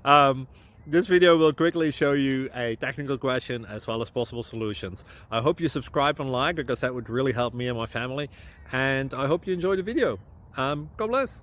um, this video will quickly show you a technical question as well as possible solutions. I hope you subscribe and like, because that would really help me and my family. And I hope you enjoy the video. God bless.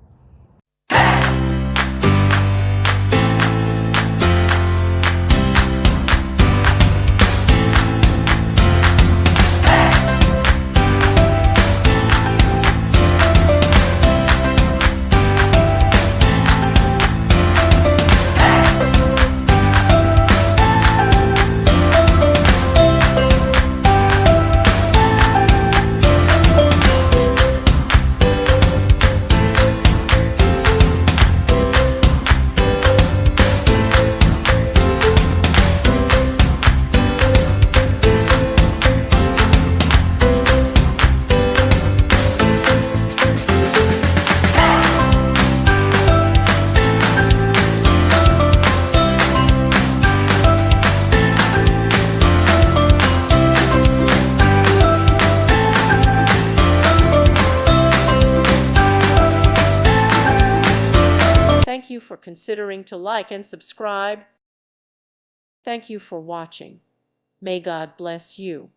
Thank you for considering to like and subscribe. Thank you for watching. May God bless you.